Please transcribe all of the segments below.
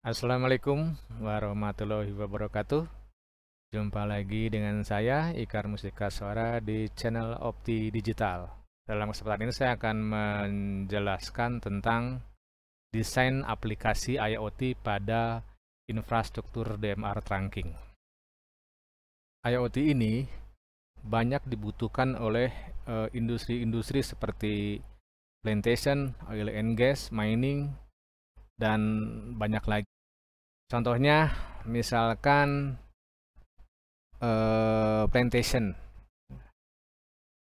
Assalamualaikum warahmatullahi wabarakatuh. Jumpa lagi dengan saya, Ikar Mustika Suara di channel Opti Digital. Dalam kesempatan ini saya akan menjelaskan tentang desain aplikasi IoT pada infrastruktur DMR trunking. IoT ini banyak dibutuhkan oleh industri-industri seperti plantation, oil and gas, mining, dan banyak lagi. Contohnya, misalkan plantation.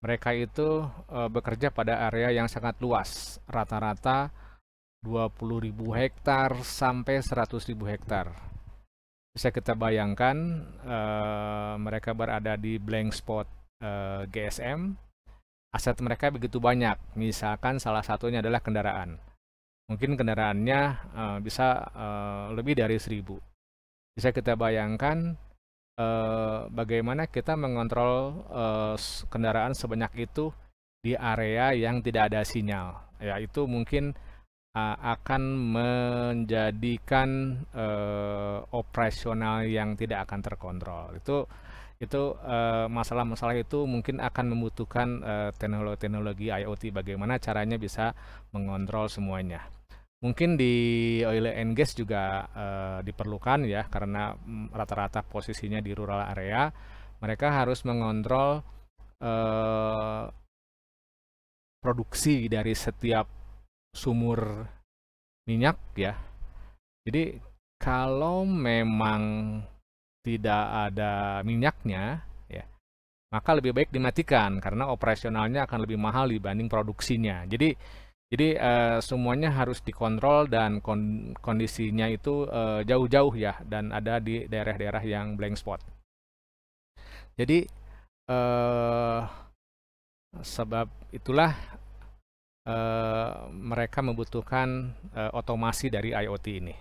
Mereka itu bekerja pada area yang sangat luas, rata-rata 20.000 hektar sampai 100.000 hektar. Bisa kita bayangkan mereka berada di blank spot GSM. Aset mereka begitu banyak, misalkan salah satunya adalah kendaraan. Mungkin kendaraannya bisa lebih dari 1.000. Bisa kita bayangkan bagaimana kita mengontrol kendaraan sebanyak itu di area yang tidak ada sinyal. Ya, itu mungkin akan menjadikan operasional yang tidak akan terkontrol. Itu masalah-masalah itu mungkin akan membutuhkan teknologi IoT, bagaimana caranya bisa mengontrol semuanya. Mungkin di oil and gas juga diperlukan ya, karena rata-rata posisinya di rural area. Mereka harus mengontrol produksi dari setiap sumur minyak ya. Jadi kalau memang tidak ada minyaknya ya, maka lebih baik dimatikan karena operasionalnya akan lebih mahal dibanding produksinya. Jadi semuanya harus dikontrol dan kondisinya itu jauh-jauh ya, dan ada di daerah-daerah yang blank spot. Jadi sebab itulah mereka membutuhkan otomasi dari IoT ini.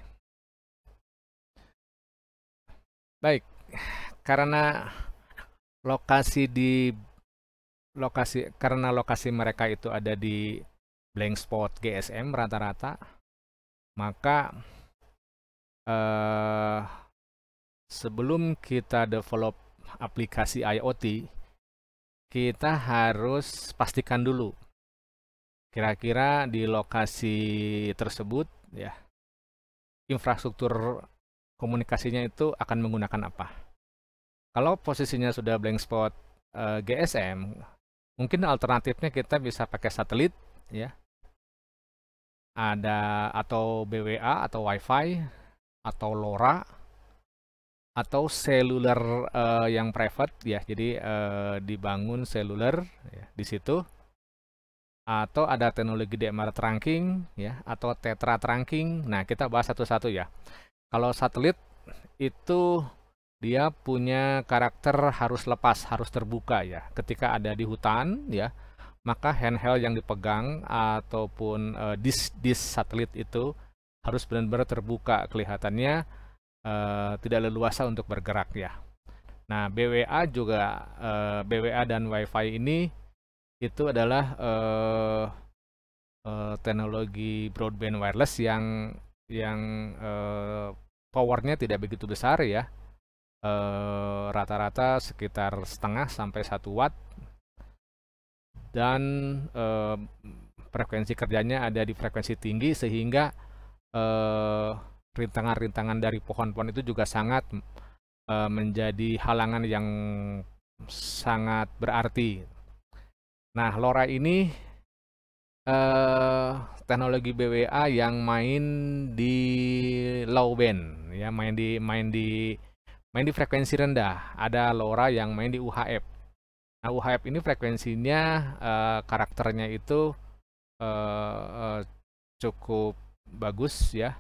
Baik, karena lokasi mereka itu ada di blank spot GSM rata-rata, maka sebelum kita develop aplikasi IoT, kita harus pastikan dulu kira-kira di lokasi tersebut ya, infrastruktur komunikasinya itu akan menggunakan apa. Kalau posisinya sudah blank spot GSM, mungkin alternatifnya kita bisa pakai satelit ya, ada atau BWA atau WiFi atau LoRa atau seluler yang private ya, jadi dibangun seluler ya, di situ, atau ada teknologi DMR trunking ya, atau tetra trunking. Nah, kita bahas satu-satu ya. Kalau satelit itu dia punya karakter harus lepas, harus terbuka ya. Ketika ada di hutan ya, maka handheld yang dipegang ataupun disk satelit itu harus benar-benar terbuka, kelihatannya tidak leluasa untuk bergerak ya. Nah, BWA juga, BWA dan WiFi ini itu adalah teknologi broadband wireless yang powernya tidak begitu besar ya, rata-rata sekitar setengah sampai 1 watt, dan frekuensi kerjanya ada di frekuensi tinggi, sehingga rintangan-rintangan dari pohon-pohon itu juga sangat menjadi halangan yang sangat berarti. Nah, LoRa ini teknologi BWA yang main di low band ya, main di frekuensi rendah. Ada LoRa yang main di UHF. Nah, UHF ini frekuensinya karakternya itu cukup bagus ya.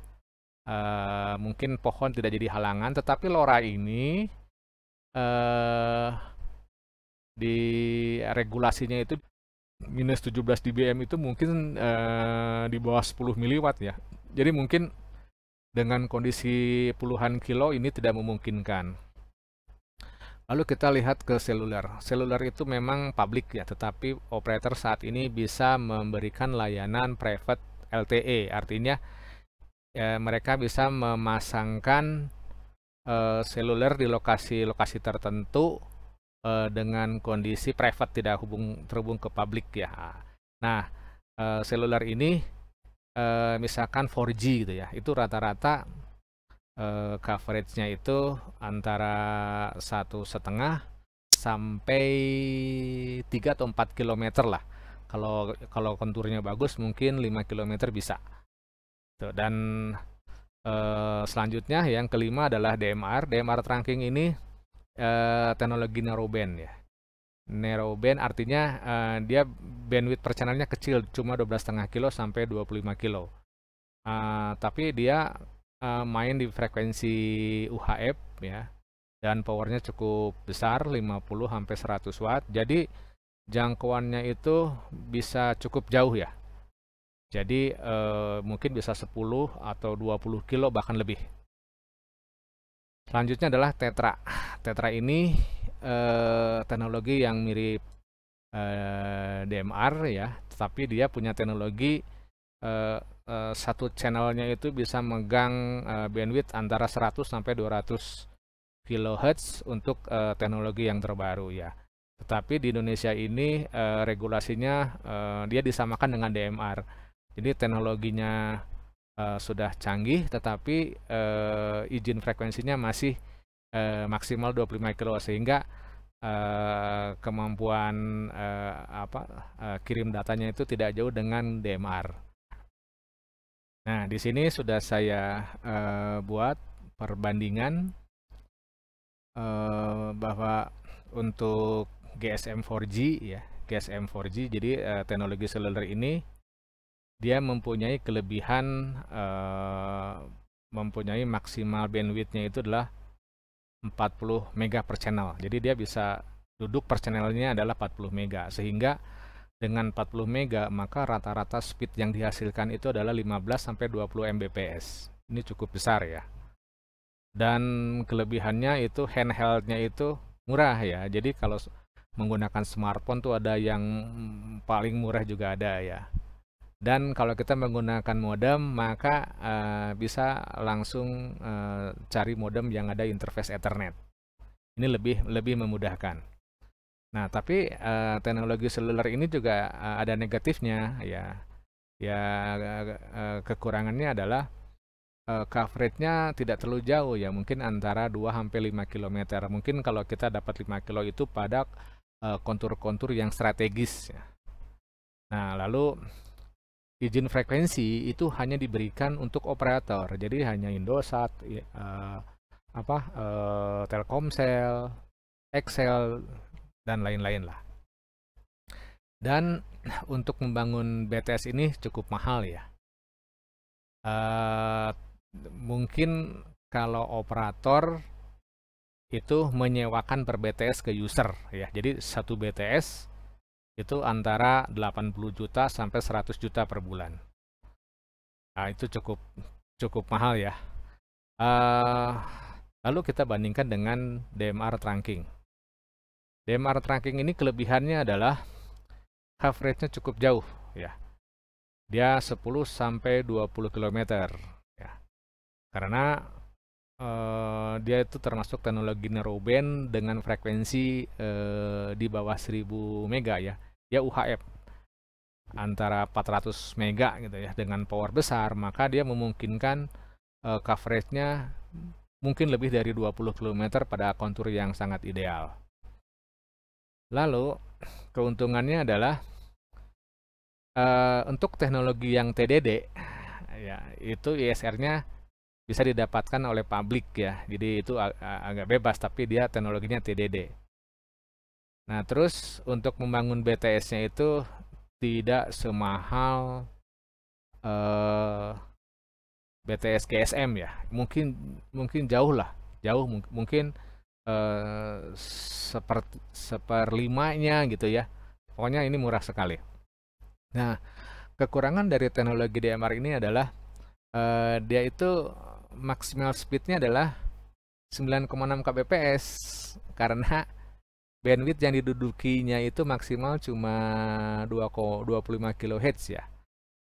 Mungkin pohon tidak jadi halangan, tetapi LoRa ini di regulasinya itu minus 17 dBm, itu mungkin di bawah 10 miliwatt ya. Jadi mungkin dengan kondisi puluhan kilo ini tidak memungkinkan. Lalu kita lihat ke seluler. Seluler itu memang public ya, tetapi operator saat ini bisa memberikan layanan private LTE. Artinya mereka bisa memasangkan seluler di lokasi-lokasi tertentu dengan kondisi private, tidak terhubung ke publik ya. Nah, seluler ini misalkan 4G gitu ya, itu rata-rata coveragenya itu antara 1,5 sampai 3 atau 4 km lah. Kalau konturnya bagus mungkin 5 km bisa. Tuh, dan selanjutnya yang kelima adalah DMR. DMR trunking ini teknologi narrowband ya. Narrowband artinya dia bandwidth per channelnya kecil, cuma 12,5 kilo sampai 25 kilo. Tapi dia main di frekuensi UHF ya, dan powernya cukup besar, 50 sampai 100 watt. Jadi jangkauannya itu bisa cukup jauh ya. Jadi mungkin bisa 10 atau 20 kilo bahkan lebih. Selanjutnya adalah Tetra. Tetra ini teknologi yang mirip DMR ya, tetapi dia punya teknologi satu channelnya itu bisa megang bandwidth antara 100 sampai 200 kHz untuk teknologi yang terbaru ya. Tetapi di Indonesia ini regulasinya dia disamakan dengan DMR. Jadi teknologinya sudah canggih, tetapi izin frekuensinya masih maksimal 25 kilo, sehingga kemampuan kirim datanya itu tidak jauh dengan DMR. Nah, di sini sudah saya buat perbandingan bahwa untuk GSM 4G ya, GSM 4G, jadi teknologi seluler ini dia mempunyai kelebihan, mempunyai maksimal bandwidthnya itu adalah 40 mega per channel. Jadi dia bisa duduk per channelnya adalah 40 mega, sehingga dengan 40 mega maka rata-rata speed yang dihasilkan itu adalah 15 sampai 20 Mbps. Ini cukup besar ya. Dan kelebihannya itu handheldnya itu murah ya. Jadi kalau menggunakan smartphone tuh ada yang paling murah juga ada ya. Dan kalau kita menggunakan modem, maka bisa langsung cari modem yang ada interface Ethernet. Ini lebih memudahkan. Nah, tapi teknologi seluler ini juga ada negatifnya ya. Ya, kekurangannya adalah coverage-nya tidak terlalu jauh ya, mungkin antara 2 sampai 5 km. Mungkin kalau kita dapat 5 kilo itu pada kontur-kontur yang strategis ya. Nah, lalu izin frekuensi itu hanya diberikan untuk operator, jadi hanya Indosat, Telkomsel, Excel, dan lain-lain lah. Dan untuk membangun BTS ini cukup mahal ya. Mungkin kalau operator itu menyewakan per BTS ke user ya, jadi satu BTS itu antara 80 juta sampai 100 juta per bulan. Nah, itu cukup mahal ya. Lalu kita bandingkan dengan DMR trunking. DMR trunking ini kelebihannya adalah coverage-nya cukup jauh ya. Dia 10 sampai 20 km ya. Karena dia itu termasuk teknologi narrowband dengan frekuensi di bawah 1000 mega ya. Dia UHF antara 400 mega gitu ya, dengan power besar, maka dia memungkinkan coverage-nya mungkin lebih dari 20 km pada kontur yang sangat ideal. Lalu keuntungannya adalah untuk teknologi yang TDD ya, itu ISR-nya bisa didapatkan oleh publik ya. Jadi itu agak bebas, tapi dia teknologinya TDD. Nah, terus untuk membangun BTS-nya itu tidak semahal BTS GSM ya. Mungkin jauh lah, mungkin seperlimanya gitu ya. Pokoknya ini murah sekali. Nah, kekurangan dari teknologi DMR ini adalah dia itu maksimal speed-nya adalah 9,6 kbps, karena bandwidth yang didudukinya itu maksimal cuma 2,25 kHz ya.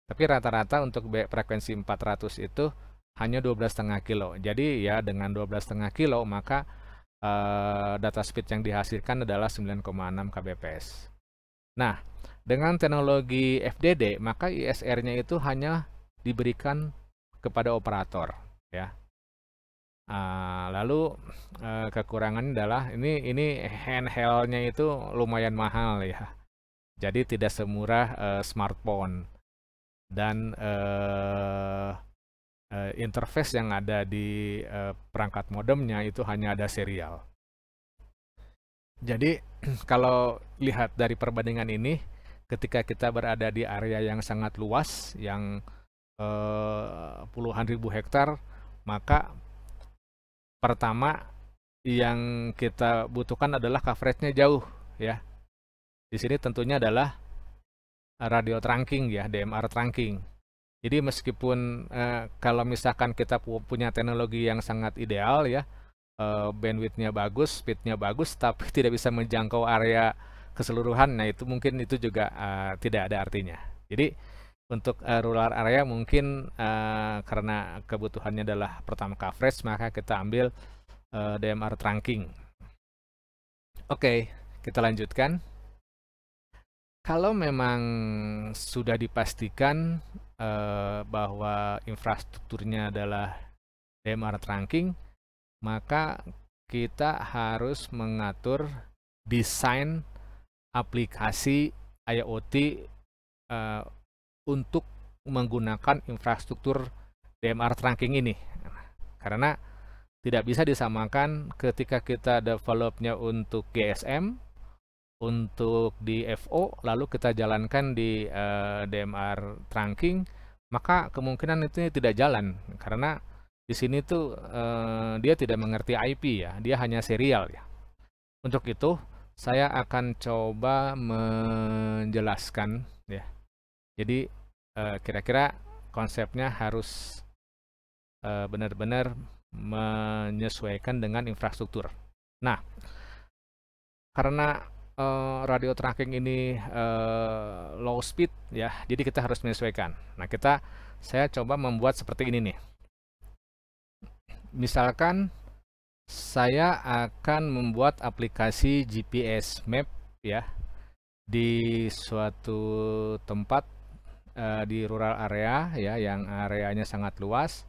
Tapi rata-rata untuk frekuensi 400 itu hanya 12,5 kilo. Jadi ya dengan 12,5 kilo maka data speed yang dihasilkan adalah 9,6 kbps. Nah, dengan teknologi FDD maka ISR-nya itu hanya diberikan kepada operator, ya. Lalu kekurangannya adalah ini handheld-nya itu lumayan mahal, ya. Jadi tidak semurah smartphone, dan interface yang ada di perangkat modemnya itu hanya ada serial. Jadi kalau lihat dari perbandingan ini, ketika kita berada di area yang sangat luas, yang puluhan ribu hektar, maka pertama yang kita butuhkan adalah coveragenya jauh, ya. Di sini tentunya adalah radio trunking, ya, DMR trunking. Jadi meskipun kalau misalkan kita punya teknologi yang sangat ideal, ya, bandwidth-nya bagus, speed-nya bagus, tapi tidak bisa menjangkau area keseluruhan, nah itu mungkin itu juga tidak ada artinya. Jadi untuk rural area mungkin karena kebutuhannya adalah pertama coverage, maka kita ambil DMR trunking. Oke, kita lanjutkan. Kalau memang sudah dipastikan bahwa infrastrukturnya adalah DMR trunking, maka kita harus mengatur desain aplikasi IoT untuk menggunakan infrastruktur DMR trunking ini. Karena tidak bisa disamakan ketika kita developnya untuk GSM, untuk di FO, lalu kita jalankan di DMR trunking, maka kemungkinan itu tidak jalan. Karena di sini tuh dia tidak mengerti IP, ya, dia hanya serial, ya. Untuk itu saya akan coba menjelaskan, ya. Jadi kira-kira konsepnya harus benar-benar menyesuaikan dengan infrastruktur. Nah, karena radio tracking ini low speed, ya, jadi kita harus menyesuaikan. Nah, saya coba membuat seperti ini nih. Misalkan saya akan membuat aplikasi GPS map, ya, di suatu tempat di rural area, ya, yang areanya sangat luas,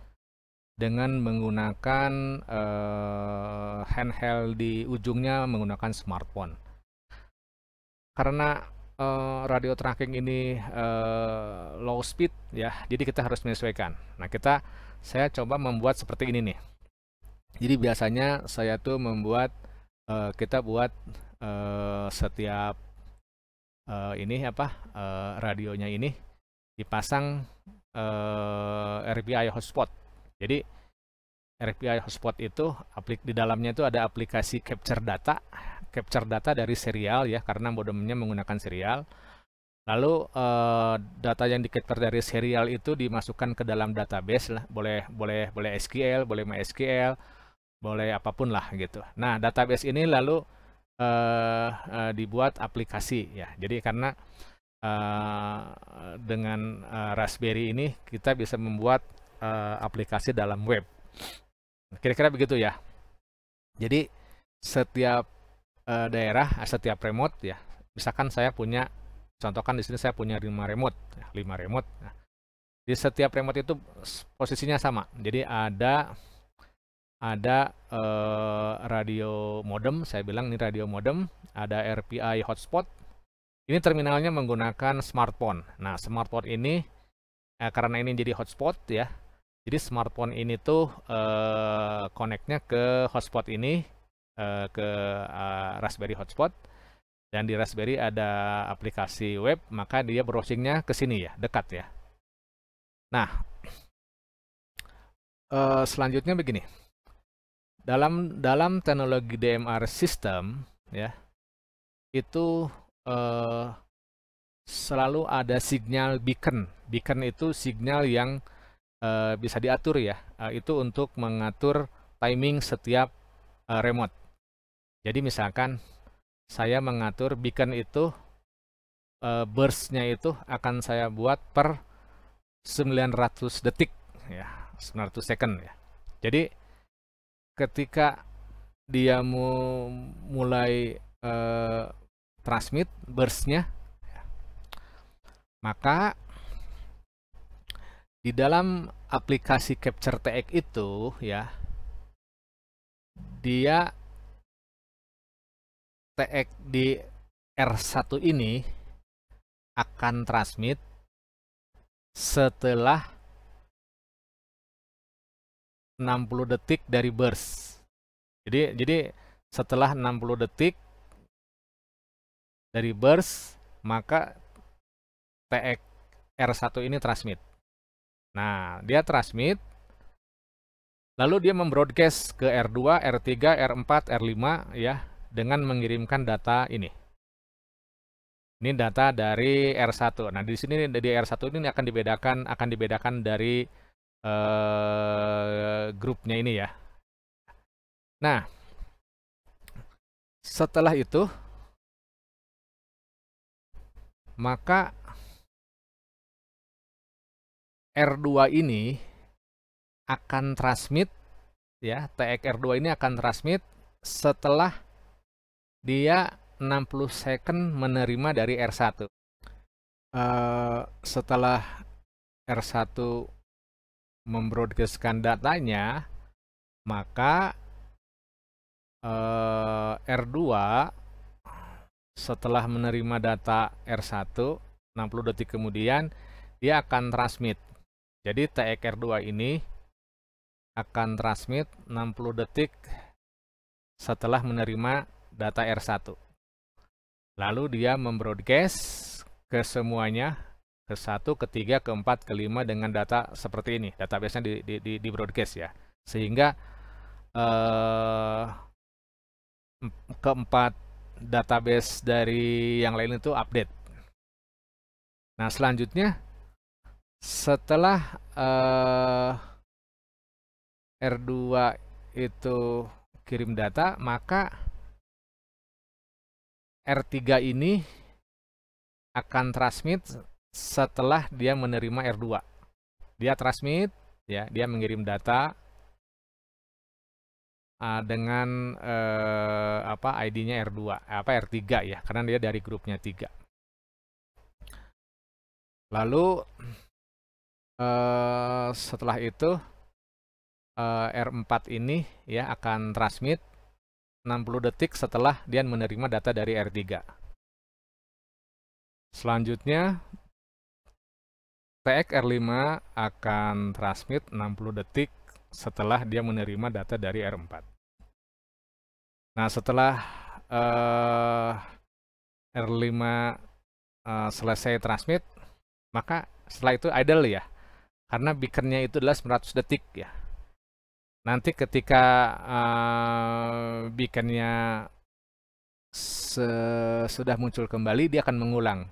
dengan menggunakan handheld di ujungnya menggunakan smartphone. Karena radio tracking ini low speed, ya, jadi kita harus menyesuaikan. Nah, saya coba membuat seperti ini nih. Jadi biasanya saya tuh membuat kita buat setiap ini radionya ini dipasang RPI hotspot. Jadi RPI hotspot itu di dalamnya itu ada aplikasi capture data dari serial, ya, karena modemnya menggunakan serial. Lalu data yang di-capture dari serial itu dimasukkan ke dalam database lah, boleh SQL, boleh MySQL, boleh apapun lah gitu. Nah, database ini lalu dibuat aplikasi, ya. Jadi karena dengan Raspberry ini kita bisa membuat aplikasi dalam web. Kira-kira begitu, ya. Jadi setiap daerah, setiap remote, ya. Misalkan saya punya, contohkan di sini saya punya 5 remote, ya, 5 remote. Nah, di setiap remote itu posisinya sama. Jadi ada radio modem, saya bilang ini radio modem, ada RPI hotspot. Ini terminalnya menggunakan smartphone. Nah, smartphone ini karena ini jadi hotspot, ya. Jadi smartphone ini tuh connect-nya ke hotspot ini, ke Raspberry hotspot, dan di Raspberry ada aplikasi web, maka dia browsingnya ke sini, ya, dekat, ya. Nah, selanjutnya begini. Dalam teknologi DMR system, ya, itu selalu ada signal beacon. Beacon itu signal yang bisa diatur, ya. Itu untuk mengatur timing setiap remote. Jadi misalkan saya mengatur beacon itu burst-nya itu akan saya buat per 900 detik, ya. 900 second ya. Jadi ketika dia mau mulai transmit burst-nya, maka di dalam aplikasi Capture TX itu ya, dia TX di R1 ini akan transmit setelah 60 detik dari burst. Jadi setelah 60 detik dari burst, maka TX R1 ini transmit. Nah, dia transmit, lalu dia membroadcast ke R2, R3, R4, R5 ya, dengan mengirimkan data ini. Ini data dari R1. Nah, di sini di R1 ini akan dibedakan dari grupnya ini ya. Nah, setelah itu maka R2 ini akan transmit ya, TX R2 ini akan transmit setelah dia 60 second menerima dari R1. Setelah R1 membroadcastkan datanya, maka R2 setelah menerima data R1 60 detik kemudian dia akan transmit. Jadi TX R2 ini akan transmit 60 detik setelah menerima data R1. Lalu dia membroadcast ke semuanya, ke 1, ke 3, ke 4, ke 5 dengan data seperti ini. Database-nya di broadcast ya. Sehingga keempat database dari yang lain itu update. Nah, selanjutnya setelah R2 itu kirim data, maka R3 ini akan transmit setelah dia menerima R2. Dia transmit, ya, dia mengirim data dengan ID-nya R2, R3 ya, karena dia dari grupnya 3. Lalu setelah itu R4 ini ya akan transmit 60 detik setelah dia menerima data dari R3. Selanjutnya TX R5 akan transmit 60 detik setelah dia menerima data dari R4. Nah, setelah R5 selesai transmit, maka setelah itu idle ya, karena beaconnya itu adalah 900 detik ya. Nanti ketika beaconnya sudah muncul kembali, dia akan mengulang.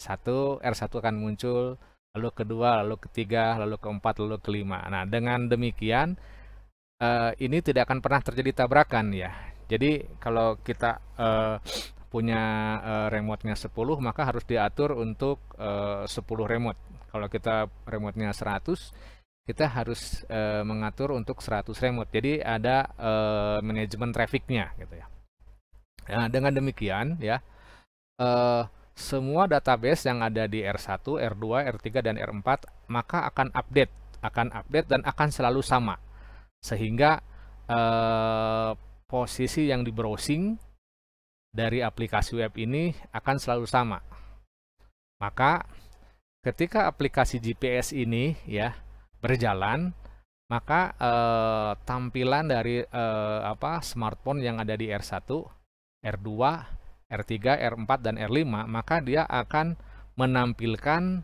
R1 akan muncul, lalu kedua, lalu ketiga, lalu keempat, lalu kelima. Nah, dengan demikian ini tidak akan pernah terjadi tabrakan ya. Jadi kalau kita punya remote-nya 10, maka harus diatur untuk 10 remote. Kalau kita remote-nya 100, kita harus mengatur untuk 100 remote. Jadi ada manajemen traffic-nya gitu ya. Nah, dengan demikian ya, semua database yang ada di R1, R2, R3, dan R4 maka akan update dan akan selalu sama. Sehingga posisi yang di browsing dari aplikasi web ini akan selalu sama. Maka ketika aplikasi GPS ini ya berjalan, maka tampilan dari smartphone yang ada di R1, R2, R3, R4, dan R5, maka dia akan menampilkan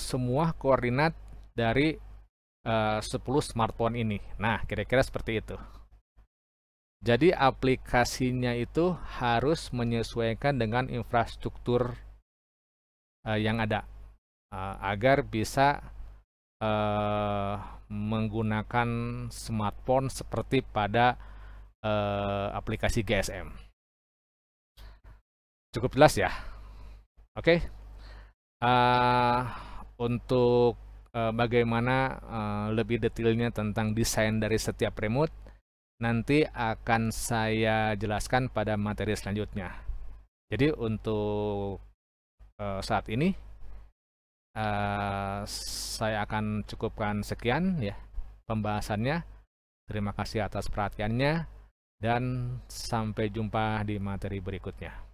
semua koordinat dari 10 smartphone ini. Nah, kira-kira seperti itu. Jadi aplikasinya itu harus menyesuaikan dengan infrastruktur yang ada agar bisa menggunakan smartphone seperti pada aplikasi GSM. Cukup jelas ya? Oke. Untuk bagaimana lebih detailnya tentang desain dari setiap remote, nanti akan saya jelaskan pada materi selanjutnya. Jadi untuk saat ini saya akan cukupkan sekian ya pembahasannya. Terima kasih atas perhatiannya dan sampai jumpa di materi berikutnya.